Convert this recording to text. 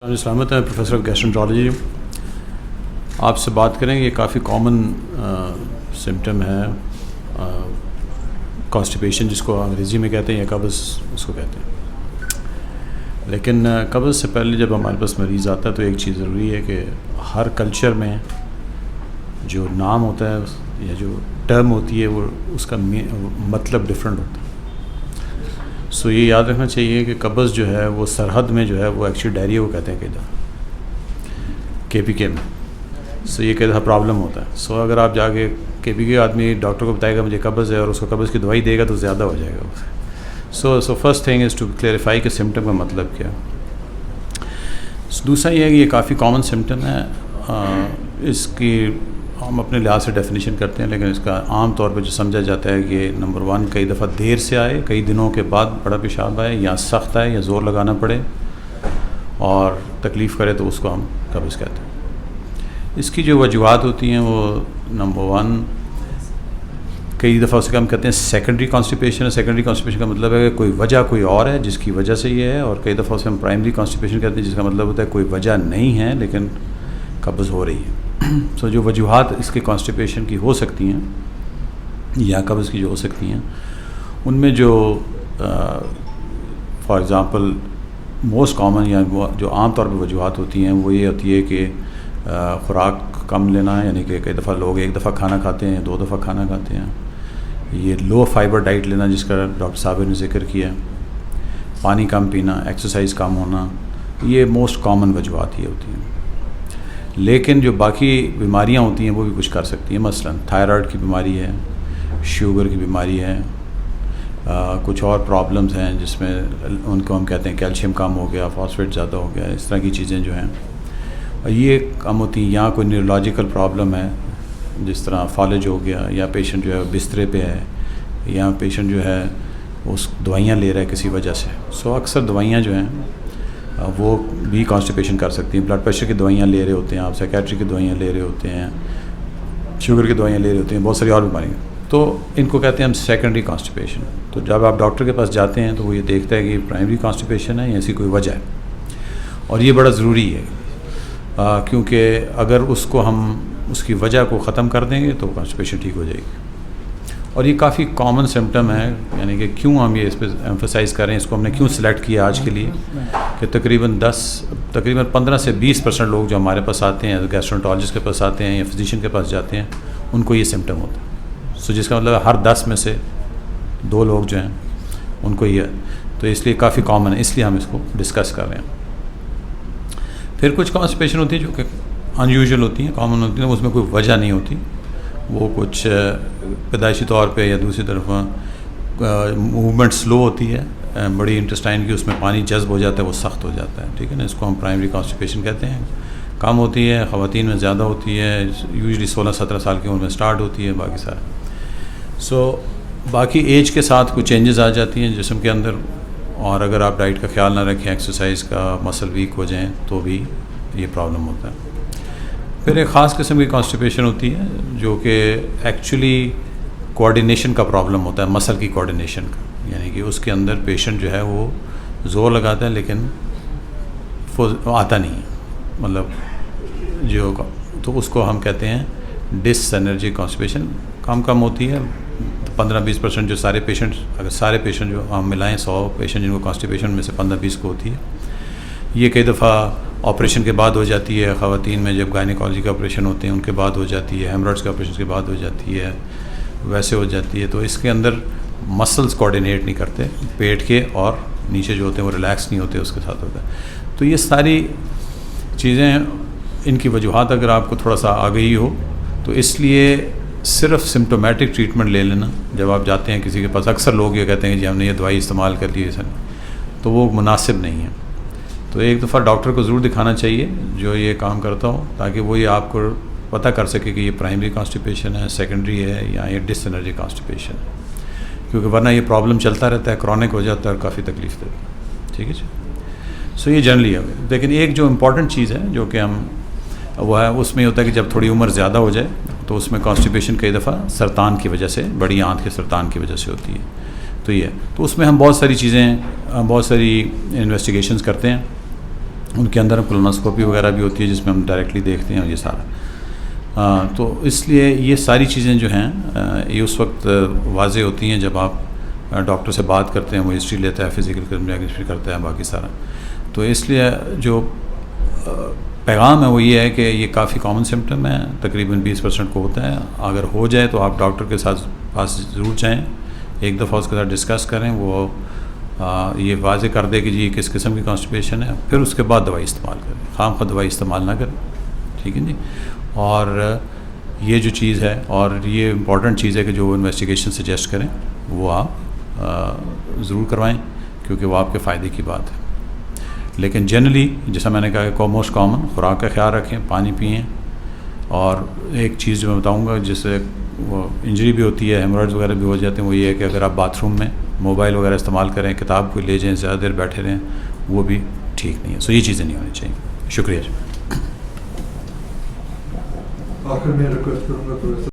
سلامت ہے professor of گیسٹرنٹرالوجی. آپ سے بات کریں گے. یہ کافی کامن سمٹم ہے کانسٹیپیشن، جس کو انگریزی میں کہتے ہیں یا قبض اس کو کہتے ہیں. لیکن قبض سے پہلے جب ہمارے پاس مریض آتا ہے تو ایک چیز ضروری ہے کہ ہر کلچر میں جو نام ہوتا ہے یا جو ٹرم ہوتی ہے وہ اس کا مطلب ڈفرینٹ ہوتا ہے. سو یہ یاد رکھنا چاہیے کہ قبض جو ہے وہ سرحد میں جو ہے وہ ایکچولی ڈائریا کو کہتے ہیں کئی دفعہ KPK میں. سو یہ کئی دفعہ پرابلم ہوتا ہے. سو اگر آپ جا کے KPK آدمی ڈاکٹر کو بتائے گا مجھے قبض ہے اور اس کو قبض کی دوائی دے گا تو زیادہ ہو جائے گا. So first thing is to clarify کہ سمٹم کا مطلب کیا. دوسرا یہ ہے کہ یہ کافی کامن سمٹم ہے. اس کی ہم اپنے لحاظ سے ڈیفینیشن کرتے ہیں، لیکن اس کا عام طور پہ جو سمجھا جاتا ہے کہ نمبر 1 کئی دفعہ دیر سے آئے، کئی دنوں کے بعد بڑا پیشاب آئے، یا سخت آئے یا زور لگانا پڑے اور تکلیف کرے تو اس کو ہم قبض کہتے ہیں. اس کی جو وجوہات ہوتی ہیں وہ نمبر 1 کئی دفعہ اسے ہم کہتے ہیں سیکنڈری کانسٹیپیشن ہے. سیکنڈری کانسٹیپیشن کا مطلب ہے کہ کوئی وجہ کوئی اور ہے جس کی وجہ سے یہ ہے، اور کئی دفعہ اسے ہم پرائمری کانسٹیپیشن کہتے ہیں جس کا مطلب ہوتا ہے کوئی وجہ نہیں ہے لیکن قبض ہو رہی ہے. سو جو وجوہات اس کے کانسٹیپیشن کی ہو سکتی ہیں یا قبض کی جو ہو سکتی ہیں، ان میں جو فار ایگزامپل موسٹ کامن یا جو عام طور پہ وجوہات ہوتی ہیں وہ یہ ہوتی ہے کہ خوراک کم لینا ہے، یعنی کہ کئی دفعہ لوگ ایک دفعہ کھانا کھاتے ہیں، 2 دفعہ کھانا کھاتے ہیں. یہ لو فائبر ڈائٹ لینا جس کا ڈاکٹر صاحب نے ذکر کیا، پانی کم پینا، ایکسرسائز کم ہونا، یہ موسٹ کامن وجوہات یہ ہوتی ہیں. لیکن جو باقی بیماریاں ہوتی ہیں وہ بھی کچھ کر سکتی ہیں. مثلا تھائرائڈ کی بیماری ہے، شوگر کی بیماری ہے، کچھ اور پرابلمز ہیں جس میں ان کو ہم کہتے ہیں کیلشیم کم ہو گیا، فاسفیٹ زیادہ ہو گیا، اس طرح کی چیزیں جو ہیں یہ کم ہوتی ہیں. یا کوئی نیورولوجیکل پرابلم ہے جس طرح فالج ہو گیا، یا پیشنٹ جو ہے بسترے پہ ہے، یا پیشنٹ جو ہے اس دوائیاں لے رہا ہے کسی وجہ سے. سو اکثر دوائیاں جو ہیں وہ بھی کانسٹیپیشن کر سکتی ہیں. بلڈ پریشر کی دوائیاں لے رہے ہوتے ہیں آپ، سائیکیٹری کی دوائیاں لے رہے ہوتے ہیں، شوگر کی دوائیاں لے رہے ہوتے ہیں، بہت ساری اور بیماریاں، تو ان کو کہتے ہیں ہم سیکنڈری کانسٹیپیشن. تو جب آپ ڈاکٹر کے پاس جاتے ہیں تو وہ یہ دیکھتا ہے کہ پرائمری کانسٹیپیشن ہے یا ایسی کوئی وجہ ہے. اور یہ بڑا ضروری ہے کیونکہ اگر اس کو ہم اس کی وجہ کو ختم کر دیں گے تو کانسٹیپیشن ٹھیک ہو جائے گی. اور یہ کافی کامن سمٹم ہے، یعنی کہ کیوں ہم یہ اس پہ ایمفسائز کر رہے ہیں، اس کو ہم نے کیوں سلیکٹ کیا آج کے لیے، کہ تقریباً 15 سے 20% لوگ جو ہمارے پاس آتے ہیں گیسٹرنٹرالوجسٹ کے پاس آتے ہیں یا فزیشین کے پاس جاتے ہیں ان کو یہ سمٹم ہوتا ہے. سو جس کا مطلب ہے ہر 10 میں سے 2 لوگ جو ہیں ان کو یہ ہے. تو اس لیے کافی کامن ہے، اس لیے ہم اس کو ڈسکس کر رہے ہیں. پھر کچھ کانسٹیپیشن ہوتی ہے جو کہ ان یوزول ہوتی ہیں، کامن ہوتی ہیں، اس میں کوئی وجہ نہیں ہوتی. وہ کچھ پیدائشی طور پہ یا دوسری طرف موومنٹ سلو ہوتی ہے، بڑی انٹسٹائن کی اس میں پانی جذب ہو جاتا ہے، وہ سخت ہو جاتا ہے. ٹھیک ہے نا، اس کو ہم پرائمری کانسٹیپیشن کہتے ہیں. کم ہوتی ہے، خواتین میں زیادہ ہوتی ہے، یوزلی 16-17 سال کی عمر میں سٹارٹ ہوتی ہے، باقی سارے. سو باقی ایج کے ساتھ کچھ چینجز آ جاتی ہیں جسم کے اندر، اور اگر آپ ڈائٹ کا خیال نہ رکھیں، ایکسرسائز کا، مسل ویک ہو جائیں تو بھی یہ پرابلم ہوتا ہے. پھر ایک خاص قسم کی کانسٹیپیشن ہوتی ہے جو کہ ایکچولی کوآرڈینیشن کا پرابلم ہوتا ہے، مسل کی کوآرڈینیشن کا. یعنی کہ اس کے اندر پیشنٹ جو ہے وہ زور لگاتا ہے لیکن آتا نہیں ہے، مطلب جو، تو اس کو ہم کہتے ہیں ڈس انرجی کانسٹیپیشن. کم ہوتی ہے. 15-20% جو سارے پیشنٹ، اگر سارے پیشنٹ جو ہم ملائیں 100 پیشنٹ جن کو کانسٹیپیشن میں سے 15-20 کو ہوتی ہے. یہ کئی دفعہ آپریشن کے بعد ہو جاتی ہے. خواتین میں جب گائنیکالوجی کا آپریشن ہوتے ہیں ان کے بعد ہو جاتی ہے، ہیمراڈز کے آپریشن کے بعد ہو جاتی ہے، ویسے ہو جاتی ہے. تو اس کے اندر مسلز کوآرڈینیٹ نہیں کرتے پیٹ کے، اور نیچے جو ہوتے ہیں وہ ریلیکس نہیں ہوتے، اس کے ساتھ ہوتا ہے. تو یہ ساری چیزیں، ان کی وجوہات اگر آپ کو تھوڑا سا آ گئی ہو تو اس لیے صرف سمٹومیٹک ٹریٹمنٹ لے لینا جب آپ جاتے ہیں کسی کے پاس، اکثر لوگ یہ کہتے ہیں کہ جی ہم نے یہ دوائی استعمال کر لی ہے، تو وہ مناسب نہیں ہے. تو ایک دفعہ ڈاکٹر کو ضرور دکھانا چاہیے جو یہ کام کرتا ہو، تاکہ وہ یہ آپ کو پتہ کر سکے کہ یہ پرائمری کانسٹیپیشن ہے، سیکنڈری ہے، یا یہ ڈس انرجی کانسٹیپیشن ہے. کیونکہ ورنہ یہ پرابلم چلتا رہتا ہے، کرونک ہو جاتا ہے اور کافی تکلیف دیتا ہے. ٹھیک ہے جی. سو یہ جنرلی ہے. لیکن ایک جو امپورٹنٹ چیز ہے جو کہ ہم وہ ہے، اس میں یہ ہوتا ہے کہ جب تھوڑی عمر زیادہ ہو جائے تو اس میں کانسٹیپیشن کئی دفعہ سرطان کی وجہ سے، بڑی آنت کے سرطان کی وجہ سے ہوتی ہے. تو یہ، تو اس میں ہم بہت ساری چیزیں، بہت ساری انویسٹیگیشنز کرتے ہیں. ان کے اندر کولونوسکوپی وغیرہ بھی ہوتی ہے جس میں ہم ڈائریکٹلی دیکھتے ہیں یہ سارا. تو اس لیے یہ ساری چیزیں جو ہیں یہ اس وقت واضح ہوتی ہیں جب آپ ڈاکٹر سے بات کرتے ہیں, وہ ہسٹری لیتا ہے, فزیکل کریمنوگرافی کرتا ہے, باقی سارا. تو اس لیے جو پیغام ہے وہ یہ ہے کہ یہ کافی کامن سمٹم ہے, تقریباً 20% کو ہوتا ہے. اگر ہو جائے تو آپ ڈاکٹر کے ساتھ پاس ضرور جائیں, ایک دفعہ اس کے ساتھ ڈسکس کریں, وہ یہ واضح کر دے کہ جی کس قسم کی کانسٹیپیشن ہے, پھر اس کے بعد دوائی استعمال کریں. خام خواہ دوائی استعمال نہ کریں, ٹھیک ہے جی. اور یہ جو چیز ہے, اور یہ امپورٹنٹ چیز ہے کہ جو انویسٹیگیشن سجیسٹ کریں وہ آپ ضرور کروائیں, کیونکہ وہ آپ کے فائدے کی بات ہے. لیکن جنرلی جیسا میں نے کہا کہ موسٹ کامن خوراک کا خیال رکھیں, پانی پئیں. اور ایک چیز جو میں بتاؤں گا جس سے وہ انجری بھی ہوتی ہے, ہیمورائڈز وغیرہ بھی ہو جاتے ہیں, وہ یہ ہے کہ اگر آپ باتھ روم میں موبائل وغیرہ استعمال کریں, کتاب کو لے جائیں, زیادہ دیر بیٹھے رہیں, وہ بھی ٹھیک نہیں ہے. سو یہ چیزیں نہیں ہونی چاہیے. شکریہ. آخر میں ریکویسٹ کروں گا تو